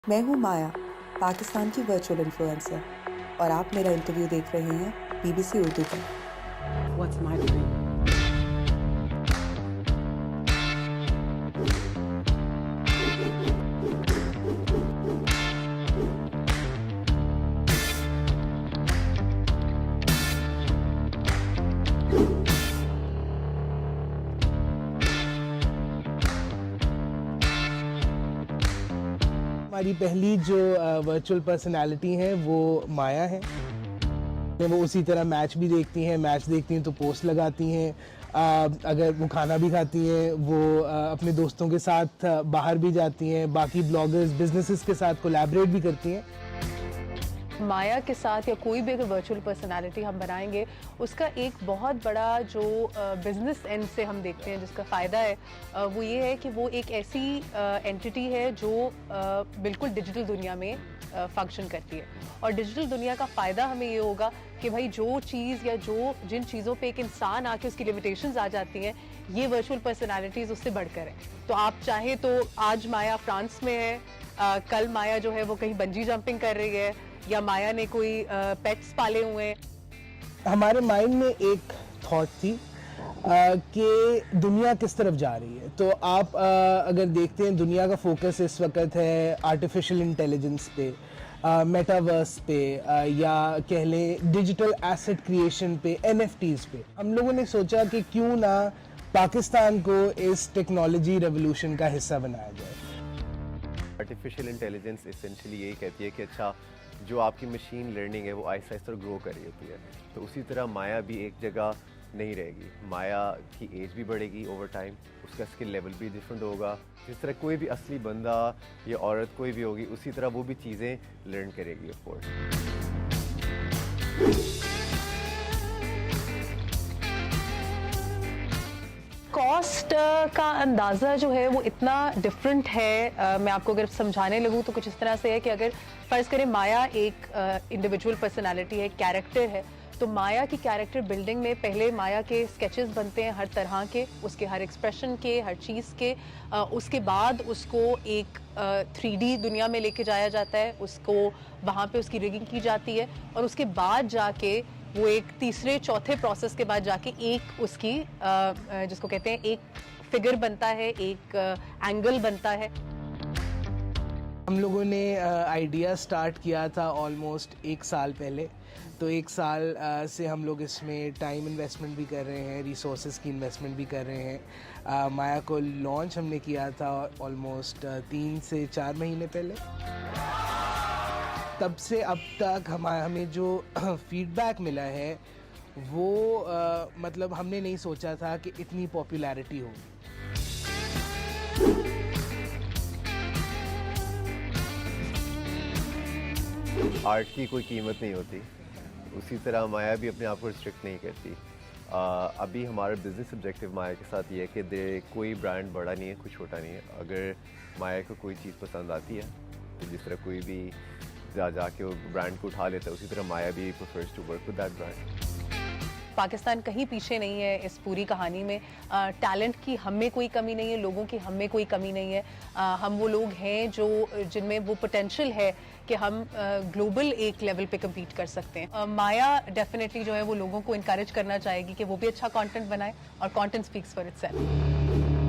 मैं हूँ माया, पाकिस्तान की वर्चुअल इन्फ्लुएंसर और आप मेरा इंटरव्यू देख रहे हैं बीबीसी उर्दू पर। What's my dream? हमारी पहली जो वर्चुअल पर्सनालिटी है वो माया है। वो उसी तरह मैच भी देखती हैं, मैच देखती हैं तो पोस्ट लगाती हैं। अगर वो खाना भी खाती हैं, वो अपने दोस्तों के साथ बाहर भी जाती हैं, बाकी ब्लॉगर्स बिजनेसेस के साथ कोलैबोरेट भी करती हैं। माया के साथ या कोई भी अगर वर्चुअल पर्सनालिटी हम बनाएंगे, उसका एक बहुत बड़ा जो बिजनेस एंड से हम देखते हैं जिसका फ़ायदा है, वो ये है कि वो एक ऐसी एंटिटी है जो बिल्कुल डिजिटल दुनिया में फंक्शन करती है। और डिजिटल दुनिया का फ़ायदा हमें ये होगा कि भाई जो चीज़ या जिन चीज़ों पे एक इंसान आके उसकी लिमिटेशंस आ जाती हैं, ये वर्चुअल पर्सनालिटीज़ उससे बढ़कर है। तो आप चाहें तो आज माया फ्रांस में है, कल माया जो है वो कहीं बंजी जंपिंग कर रही है, या माया ने कोई पेट्स पाले हुए हैं। हमारे माइंड में एक थॉट थी कि दुनिया किस तरफ जा रही है। तो आप अगर देखते हैं, दुनिया का फोकस इस वक्त है आर्टिफिशियल इंटेलिजेंस पे, मेटावर्स पे, या कह लें डिजिटल एसेट क्रिएशन पे, एनएफटीज पे। हम लोगों ने सोचा कि क्यों ना पाकिस्तान को इस टेक्नोलॉजी रेवोल्यूशन का हिस्सा बनाया जाए। आर्टिफिशियल इंटेलिजेंस एसेंशियली यही कहती है कि अच्छा, जो आपकी मशीन लर्निंग है वो आहिस्ता आहिस्ता ग्रो कर रही होती है, तो उसी तरह माया भी एक जगह नहीं रहेगी। माया की एज भी बढ़ेगी ओवर टाइम, उसका स्किल लेवल भी डिफरेंट होगा। जिस तरह कोई भी असली बंदा या औरत कोई भी होगी, उसी तरह वो भी चीज़ें लर्न करेगी ऑफ कोर्स। कॉस्ट का अंदाज़ा जो है वो इतना डिफरेंट है। मैं आपको अगर समझाने लगूँ तो कुछ इस तरह से है कि अगर फ़र्ज़ करें माया एक इंडिविजुअल पर्सनालिटी है, कैरेक्टर है, तो माया की कैरेक्टर बिल्डिंग में पहले माया के स्केचेस बनते हैं हर तरह के, उसके हर एक्सप्रेशन के, हर चीज़ के। उसके बाद उसको एक 3D दुनिया में लेके जाया जाता है, उसको वहाँ पे उसकी रिगिंग की जाती है, और उसके बाद जाके वो एक तीसरे चौथे प्रोसेस के बाद जाके एक उसकी जिसको कहते हैं एक फिगर बनता है, एक एंगल बनता है। हम लोगों ने आइडिया स्टार्ट किया था ऑलमोस्ट 1 साल पहले। तो 1 साल से हम लोग इसमें टाइम इन्वेस्टमेंट भी कर रहे हैं, रिसोर्सेज की इन्वेस्टमेंट भी कर रहे हैं। माया को लॉन्च हमने किया था ऑलमोस्ट 3 से 4 महीने पहले। तब से अब तक हमें जो फीडबैक मिला है वो मतलब हमने नहीं सोचा था कि इतनी पॉपुलैरिटी होगी। आर्ट की कोई कीमत नहीं होती, उसी तरह माया भी अपने आप को रिस्ट्रिक्ट नहीं करती। अभी हमारा बिजनेस ऑब्जेक्टिव माया के साथ ये है कि कोई ब्रांड बड़ा नहीं है, कोई छोटा नहीं है। अगर माया को कोई चीज़ पसंद आती है तो जिस तरह कोई भी जाके वो ब्रांड को उठा लेता है, उसी तरह माया भी prefers to work with that brand. Pakistan कहीं पीछे नहीं है इस पूरी कहानी में। टैलेंट की हम में कोई कमी नहीं है, लोगों की हम में कोई कमी नहीं है। हम वो लोग हैं जो जिनमें वो पोटेंशियल है कि हम ग्लोबल एक लेवल पे कम्पीट कर सकते हैं। माया डेफिनेटली जो है वो लोगों को इनकरेज करना चाहेगी कि वो भी अच्छा कंटेंट बनाए, और कंटेंट स्पीक्स फॉर इटसेल्फ।